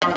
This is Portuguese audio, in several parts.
Bom,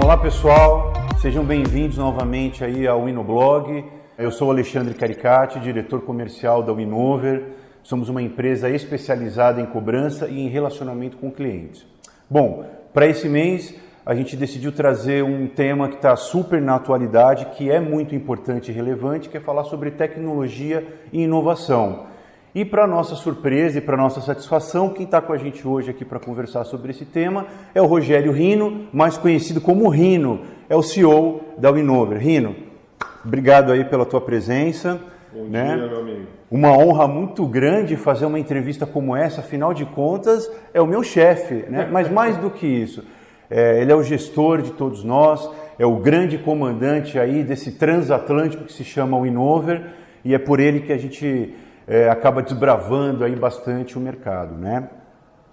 olá pessoal, sejam bem-vindos novamente aí ao Winoblog. Eu sou o Alexandre Caricati, diretor comercial da Winover. Somos uma empresa especializada em cobrança e em relacionamento com clientes. Bom, para esse mês a gente decidiu trazer um tema que está super na atualidade, que é muito importante e relevante, que é falar sobre tecnologia e inovação. E para nossa surpresa e para nossa satisfação, quem está com a gente hoje aqui para conversar sobre esse tema é o Rogério Rino, mais conhecido como Rino, é o CEO da Winover. Rino, obrigado aí pela tua presença. Bom dia, meu amigo. Uma honra muito grande fazer uma entrevista como essa, afinal de contas, é o meu chefe, né? Mas mais do que isso, ele é o gestor de todos nós, é o grande comandante aí desse transatlântico que se chama Winover, e é por ele que a gente acaba desbravando aí bastante o mercado, né?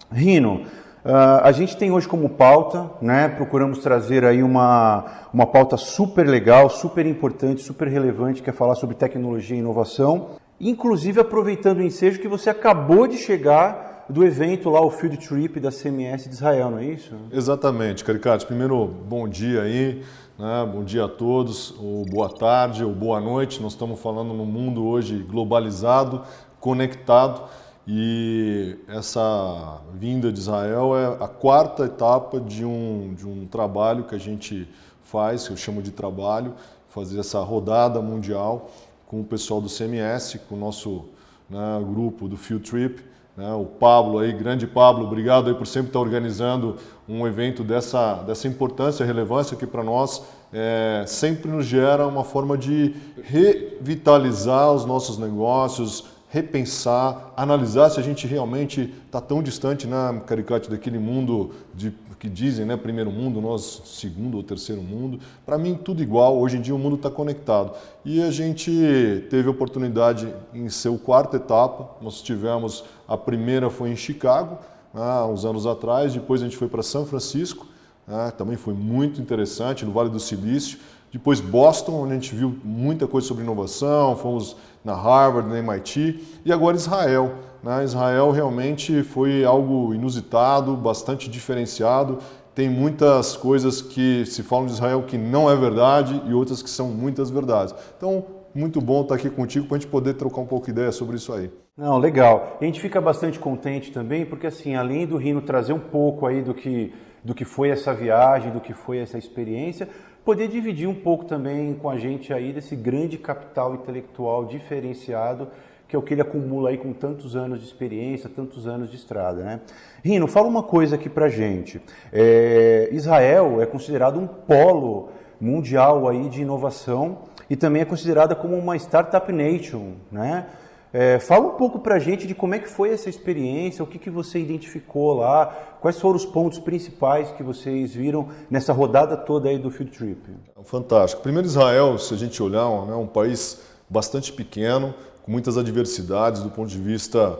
Rino, a gente tem hoje como pauta, né? Procuramos trazer aí uma pauta super legal, super importante, super relevante, que é falar sobre tecnologia e inovação, inclusive aproveitando o ensejo que você acabou de chegar do evento lá, o Field Trip da CMS de Israel, não é isso? Exatamente, Caricati. Primeiro, bom dia aí, né? Bom dia a todos, ou boa tarde, ou boa noite. Nós estamos falando num mundo hoje globalizado, conectado, e essa vinda de Israel é a quarta etapa de um trabalho que a gente faz, que eu chamo de trabalho, fazer essa rodada mundial com o pessoal do CMS, com o nosso, né, grupo do Field Trip. O Pablo aí, grande Pablo, obrigado aí por sempre estar organizando um evento dessa importância e relevância que para nós sempre nos gera uma forma de revitalizar os nossos negócios, repensar, analisar se a gente realmente está tão distante, né, Caricati, daquele mundo que dizem, né, primeiro mundo, nós segundo ou terceiro mundo. Para mim tudo igual, hoje em dia o mundo está conectado. E a gente teve a oportunidade em ser a quarta etapa, nós tivemos, a primeira foi em Chicago, uns anos atrás, depois a gente foi para São Francisco, também foi muito interessante, no Vale do Silício. Depois Boston, onde a gente viu muita coisa sobre inovação, fomos na Harvard, na MIT, e agora Israel. Israel realmente foi algo inusitado, bastante diferenciado. Tem muitas coisas que se falam de Israel que não é verdade e outras que são muitas verdades. Então, muito bom estar aqui contigo para a gente poder trocar um pouco de ideia sobre isso aí. Não, legal. E a gente fica bastante contente também, porque assim, além do Rino trazer um pouco aí do que foi essa viagem, do que foi essa experiência, poder dividir um pouco também com a gente aí desse grande capital intelectual diferenciado, que é o que ele acumula aí com tantos anos de experiência, tantos anos de estrada, né? Rino, fala uma coisa aqui pra gente. Israel é considerado um polo mundial aí de inovação e também é considerada como uma startup nation, né? Fala um pouco pra gente de como é que foi essa experiência, o que você identificou lá, quais foram os pontos principais que vocês viram nessa rodada toda aí do Field Trip. Fantástico. Primeiro, Israel, se a gente olhar, é um país bastante pequeno, com muitas adversidades do ponto de vista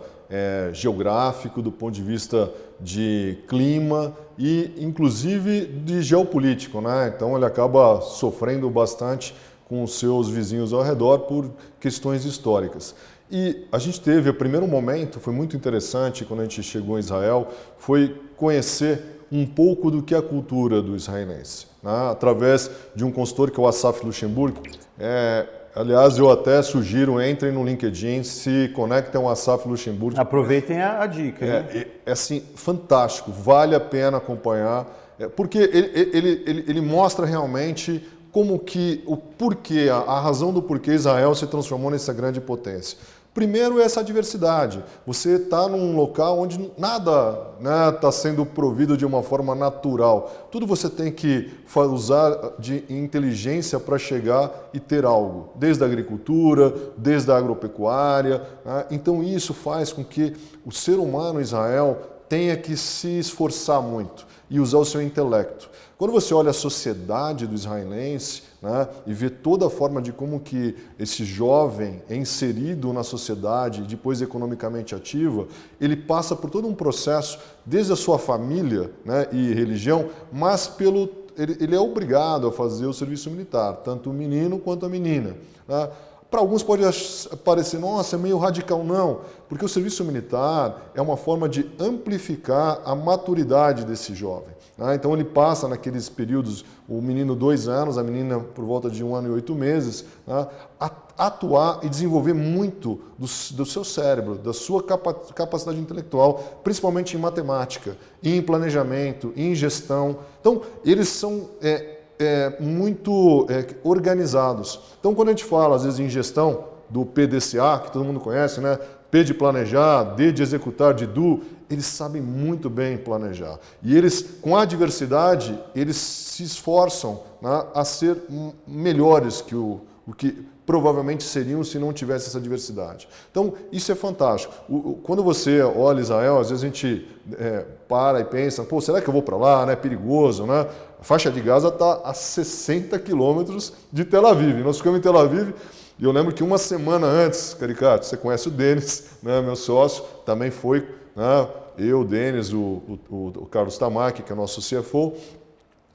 geográfico, do ponto de vista de clima e inclusive de geopolítico, né? Então ele acaba sofrendo bastante com os seus vizinhos ao redor por questões históricas. E a gente teve, o primeiro momento, foi muito interessante quando a gente chegou em Israel, foi conhecer um pouco do que é a cultura do israelense, né? Através de um consultor que é o Asaf Luxemburgo. Aliás, eu até sugiro, entrem no LinkedIn, se conectem ao Asaf Luxemburgo. Aproveitem a dica. É assim, fantástico, vale a pena acompanhar, porque ele mostra realmente como que, o porquê, a razão do porquê Israel se transformou nessa grande potência. Primeiro, essa diversidade. Você está num local onde nada está sendo provido de uma forma natural. Tudo você tem que usar de inteligência para chegar e ter algo. Desde a agricultura, desde a agropecuária. Então isso faz com que o ser humano em Israel tenha que se esforçar muito e usar o seu intelecto. Quando você olha a sociedade do israelense, e vê toda a forma de como que esse jovem é inserido na sociedade, depois economicamente ativa, ele passa por todo um processo, desde a sua família e religião, mas pelo ele é obrigado a fazer o serviço militar, tanto o menino quanto a menina. Né? Para alguns pode parecer, nossa, é meio radical, não, porque o serviço militar é uma forma de amplificar a maturidade desse jovem. Né? Então ele passa naqueles períodos, o menino 2 anos, a menina por volta de 1 ano e 8 meses, né? Atuar e desenvolver muito do seu cérebro, da sua capacidade intelectual, principalmente em matemática, em planejamento, em gestão. Então eles são muito organizados. Então, quando a gente fala, às vezes, em gestão do PDCA, que todo mundo conhece, né? P de planejar, D de executar, de do, eles sabem muito bem planejar. E eles, com a diversidade, eles se esforçam, né, a ser melhores que o que provavelmente seriam se não tivesse essa diversidade. Então, isso é fantástico. Quando você olha Israel, às vezes a gente para e pensa, pô, será que eu vou para lá? É perigoso, né? A faixa de Gaza está a 60 quilômetros de Tel Aviv. Nós ficamos em Tel Aviv e eu lembro que uma semana antes, Caricato, você conhece o Denis, né, meu sócio, também foi, né, eu, o Denis, o Carlos Tamaki, que é nosso CFO,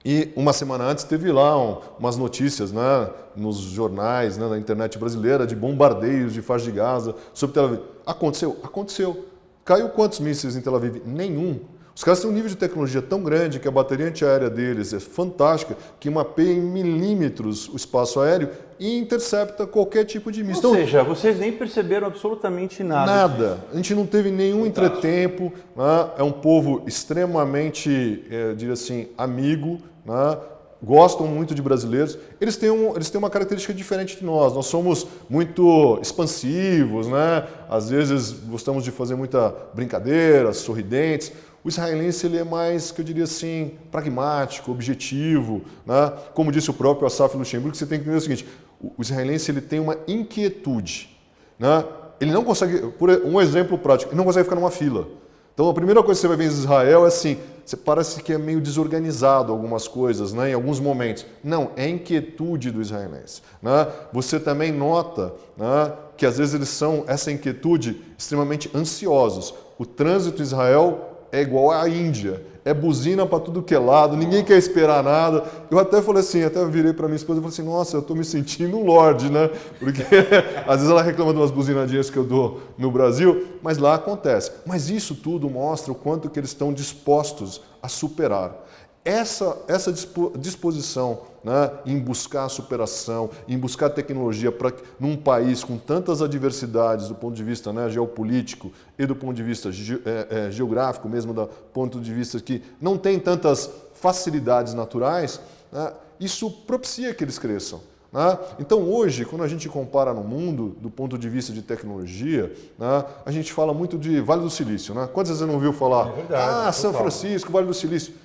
e uma semana antes teve lá umas notícias, né, nos jornais, né, na internet brasileira de bombardeios de faixa de Gaza sobre Tel Aviv. Aconteceu? Aconteceu. Caiu quantos mísseis em Tel Aviv? Nenhum. Os caras têm um nível de tecnologia tão grande que a bateria antiaérea deles é fantástica, que mapeia em milímetros o espaço aéreo e intercepta qualquer tipo de míssil. Ou seja, vocês nem perceberam absolutamente nada. Nada. A gente não teve nenhum entretempo. Né? É um povo extremamente, diria assim, amigo, né? Gostam muito de brasileiros. Eles têm uma característica diferente de nós. Nós somos muito expansivos, né? Às vezes gostamos de fazer muita brincadeira, sorridentes. O israelense ele é mais, que eu diria assim, pragmático, objetivo, né? Como disse o próprio Asaf Luxemburgo, você tem que entender o seguinte: o israelense ele tem uma inquietude, né? Ele não consegue, por um exemplo prático, ele não consegue ficar numa fila. Então a primeira coisa que você vai ver em Israel é assim, você parece que é meio desorganizado algumas coisas, né, em alguns momentos. Não, é a inquietude do israelense. Né? Você também nota, né, que às vezes eles são, essa inquietude, extremamente ansiosos. O trânsito em Israel é igual à Índia, é buzina para tudo que é lado, ninguém quer esperar nada. Eu até falei assim, até virei para minha esposa e falei assim, nossa, eu estou me sentindo um lorde, né? Porque às vezes ela reclama de umas buzinadinhas que eu dou no Brasil, mas lá acontece. Mas isso tudo mostra o quanto que eles estão dispostos a superar. Essa disposição, né, em buscar a superação, em buscar tecnologia num país com tantas adversidades do ponto de vista, né, geopolítico e do ponto de vista geográfico mesmo, do ponto de vista que não tem tantas facilidades naturais, né, isso propicia que eles cresçam. Né? Então hoje, quando a gente compara no mundo, do ponto de vista de tecnologia, né, a gente fala muito de Vale do Silício. Né? Quantas vezes você não ouviu falar? É verdade, São Francisco, Vale do Silício.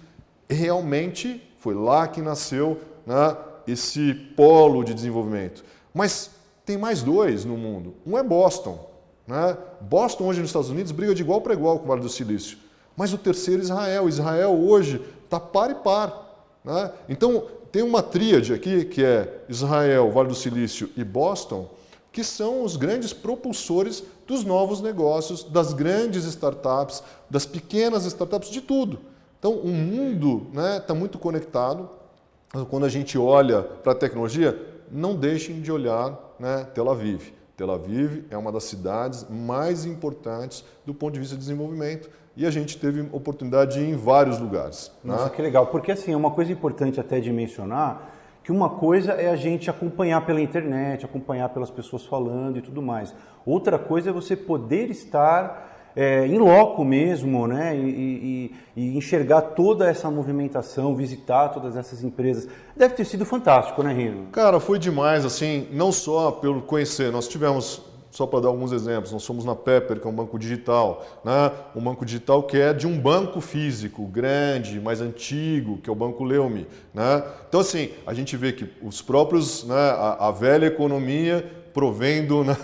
Realmente foi lá que nasceu, né, esse polo de desenvolvimento. Mas tem mais 2 no mundo. Um é Boston. Né? Boston hoje nos Estados Unidos briga de igual para igual com o Vale do Silício. Mas o terceiro é Israel. Israel hoje está par e par. Né? Então tem uma tríade aqui que é Israel, Vale do Silício e Boston, que são os grandes propulsores dos novos negócios, das grandes startups, das pequenas startups, de tudo. Então, o mundo está muito conectado. Quando a gente olha para a tecnologia, não deixem de olhar, né, Tel Aviv. Tel Aviv é uma das cidades mais importantes do ponto de vista de desenvolvimento e a gente teve oportunidade de ir em vários lugares. Nossa, né? que legal. Porque assim, é uma coisa importante até de mencionar, que uma coisa é a gente acompanhar pela internet, acompanhar pelas pessoas falando e tudo mais. Outra coisa é você poder estar em loco mesmo, né? E enxergar toda essa movimentação, visitar todas essas empresas. Deve ter sido fantástico, né, Rino? Cara, foi demais, assim, não só pelo conhecer, nós tivemos, só para dar alguns exemplos, nós fomos na Pepper, que é um banco digital, né? Um banco digital que é de um banco físico grande, mais antigo, que é o Banco Leumi, né? Então, assim, a gente vê que os próprios, né, a velha economia provendo, né,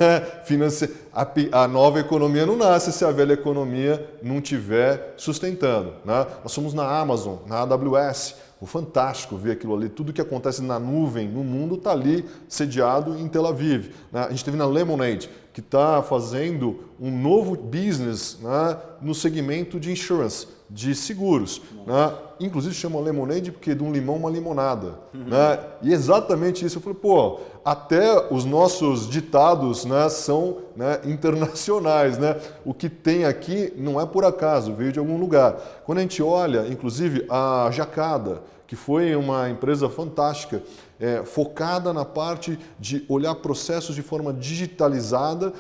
a nova economia não nasce se a velha economia não estiver sustentando. Né? Nós somos na Amazon, na AWS, o fantástico ver aquilo ali, tudo que acontece na nuvem, no mundo, está ali sediado em Tel Aviv. Né? A gente teve na Lemonade, que está fazendo um novo business, né, no segmento de insurance. de seguros. Né? Inclusive chama Lemonade porque de um limão uma limonada. Né? E exatamente isso. Eu falei, pô, até os nossos ditados, né, são, né, internacionais. Né? O que tem aqui não é por acaso, veio de algum lugar. Quando a gente olha, inclusive, a Jacada, que foi uma empresa fantástica, focada na parte de olhar processos de forma digitalizada,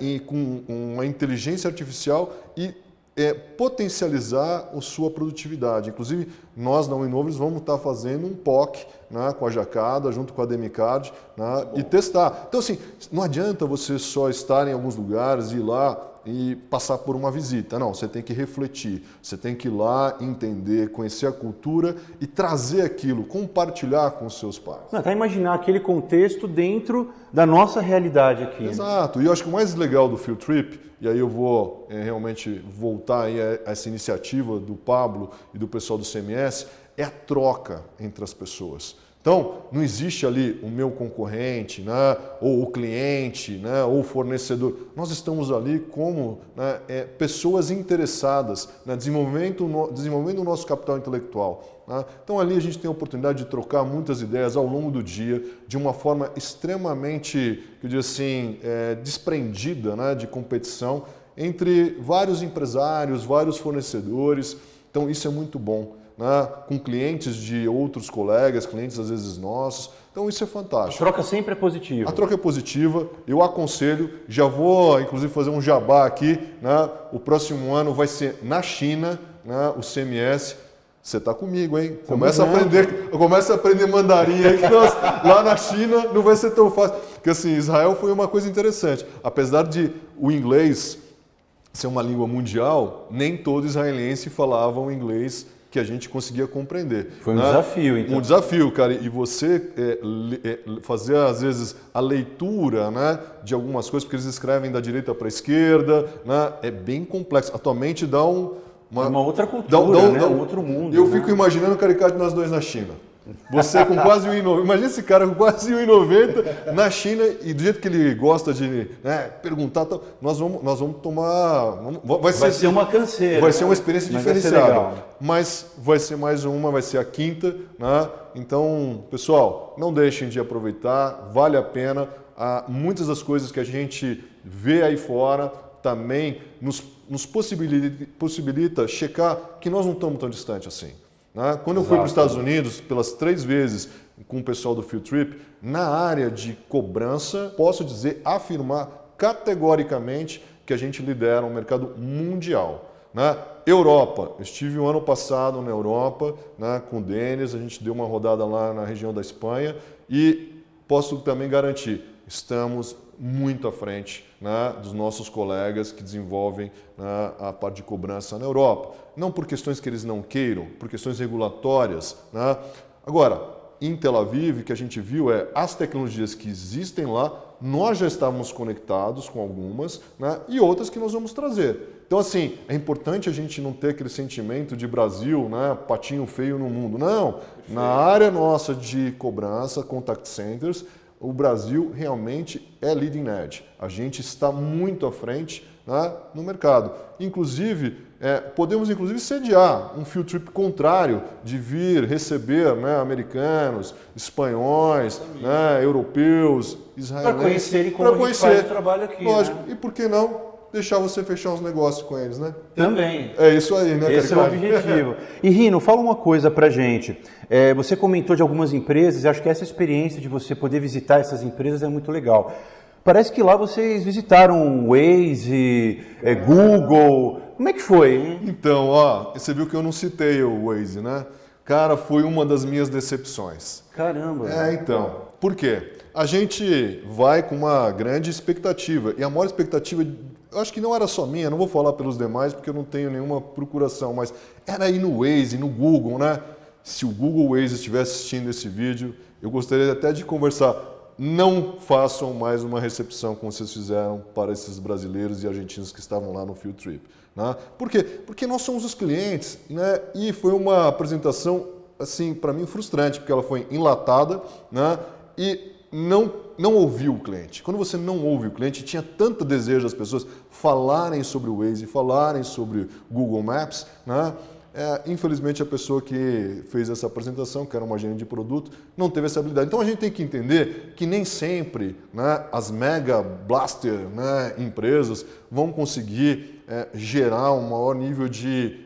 e com uma inteligência artificial e potencializar a sua produtividade. Inclusive, nós na Winnovers vamos estar fazendo um POC, né, com a Jacada, junto com a Demicard, né, e testar. Então, assim, não adianta você só estar em alguns lugares, ir lá e passar por uma visita. Não, você tem que refletir, você tem que ir lá, entender, conhecer a cultura e trazer aquilo, compartilhar com os seus pares. Até imaginar aquele contexto dentro da nossa realidade aqui. Exato, e eu acho que o mais legal do Field Trip, e aí eu vou realmente voltar aí a essa iniciativa do Pablo e do pessoal do CMS, é a troca entre as pessoas. Então, não existe ali o meu concorrente, né, ou o cliente, né, ou o fornecedor. Nós estamos ali como, né, pessoas interessadas, né, desenvolvendo o nosso capital intelectual. Né? Então, ali a gente tem a oportunidade de trocar muitas ideias ao longo do dia, de uma forma extremamente, eu diria assim, desprendida, né, de competição entre vários empresários, vários fornecedores. Então, isso é muito bom. Né, com clientes de outros colegas, clientes às vezes nossos. Então isso é fantástico. A troca sempre é positiva. A troca é positiva, eu aconselho, já vou inclusive fazer um jabá aqui, né, o próximo ano vai ser na China, né, o CMS. Você está comigo, hein? Começa a aprender mandarim aí, que lá na China não vai ser tão fácil. Porque assim, Israel foi uma coisa interessante. Apesar de o inglês ser uma língua mundial, nem todo israelense falava o inglês que a gente conseguia compreender. Foi um desafio, então. Um desafio, cara. E você fazer, às vezes, a leitura, né, de algumas coisas, porque eles escrevem da direita para a esquerda, né, é bem complexo. Atualmente dá uma outra cultura, né? Um outro mundo. Eu fico imaginando o caricato nós dois na China. Você com quase 1,90. Imagina esse cara com quase 1,90 na China e do jeito que ele gosta de, né, perguntar, nós vamos tomar. Vai ser uma canseira. Vai ser uma experiência diferenciada. Mas vai ser mais uma, vai ser a quinta. Né? Então, pessoal, não deixem de aproveitar, vale a pena. Muitas das coisas que a gente vê aí fora também nos possibilita checar que nós não estamos tão distantes assim. Quando eu fui para os Estados Unidos, pelas 3 vezes com o pessoal do Field Trip, na área de cobrança, posso afirmar categoricamente que a gente lidera um mercado mundial. Europa, eu estive o ano passado na Europa, com o Denis, a gente deu uma rodada lá na região da Espanha e posso também garantir, estamos muito à frente, dos nossos colegas que desenvolvem, a parte de cobrança na Europa. Não por questões que eles não queiram, por questões regulatórias. Agora, em Tel Aviv, que a gente viu as tecnologias que existem lá, nós já estávamos conectados com algumas, e outras que nós vamos trazer. Então, assim, é importante a gente não ter aquele sentimento de Brasil, patinho feio no mundo. Não, na área nossa de cobrança, contact centers, o Brasil realmente é leading edge. A gente está muito à frente, no mercado. Inclusive, podemos sediar um field trip contrário de vir receber, americanos, espanhóis, europeus, israelenses. Para conhecerem como a gente faz o trabalho aqui. Lógico. E por que não deixar você fechar os negócios com eles, né? Também. É isso aí, né, Esse é o objetivo. E Rino, fala uma coisa pra gente. Você comentou de algumas empresas, e acho que essa experiência de você poder visitar essas empresas é muito legal. Parece que lá vocês visitaram Waze, Google. Como é que foi, hein? Então, você viu que eu não citei o Waze, né? Cara, foi uma das minhas decepções. Caramba. Então. Por quê? A gente vai com uma grande expectativa. E a maior expectativa, eu acho que não era só minha, não vou falar pelos demais porque eu não tenho nenhuma procuração, mas era ir no Waze, no Google, né? Se o Google Waze estivesse assistindo esse vídeo, eu gostaria até de conversar. Não façam mais uma recepção como vocês fizeram para esses brasileiros e argentinos que estavam lá no Field Trip. Né? Por quê? Porque nós somos os clientes, né? E foi uma apresentação, assim, para mim frustrante, porque ela foi enlatada, né? E não ouviu o cliente. Quando você não ouve o cliente, tinha tanto desejo das pessoas falarem sobre o Waze, falarem sobre o Google Maps, né? Infelizmente a pessoa que fez essa apresentação, que era uma gerente de produto, não teve essa habilidade. Então a gente tem que entender que nem sempre, né, as mega blaster, né, empresas vão conseguir gerar um maior nível de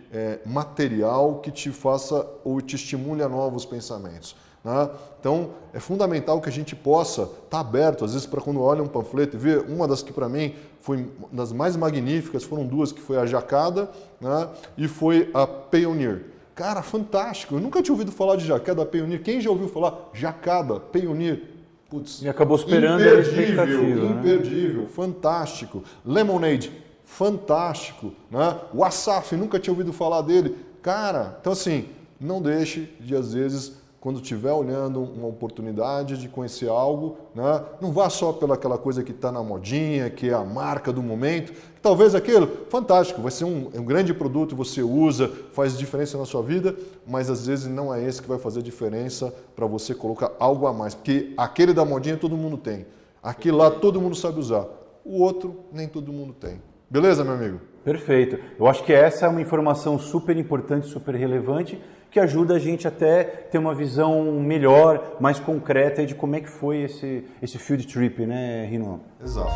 material que te faça ou te estimule a novos pensamentos. Né? Então é fundamental que a gente possa estar aberto, às vezes, para quando olha um panfleto e ver. Uma das que para mim foi das mais magníficas, foram duas, que foi a Jacada, né, e foi a Payoneer. Cara, fantástico! Eu nunca tinha ouvido falar de Jacada, Payoneer. Quem já ouviu falar Jacada, Payoneer? Putz, e acabou superando a expectativa. Imperdível, né? Fantástico. Lemonade, fantástico. Né? O Asaf, nunca tinha ouvido falar dele. Cara, então assim, não deixe de, às vezes, quando estiver olhando uma oportunidade de conhecer algo, né, não vá só pelaquela coisa que está na modinha, que é a marca do momento. Talvez aquilo, fantástico, vai ser um grande produto, você usa, faz diferença na sua vida, mas às vezes não é esse que vai fazer diferença para você colocar algo a mais. Porque aquele da modinha todo mundo tem. Aquele lá todo mundo sabe usar. O outro nem todo mundo tem. Beleza, meu amigo? Perfeito. Eu acho que essa é uma informação super importante, super relevante, que ajuda a gente até ter uma visão melhor, mais concreta de como é que foi esse field trip, né, Rino? Exato.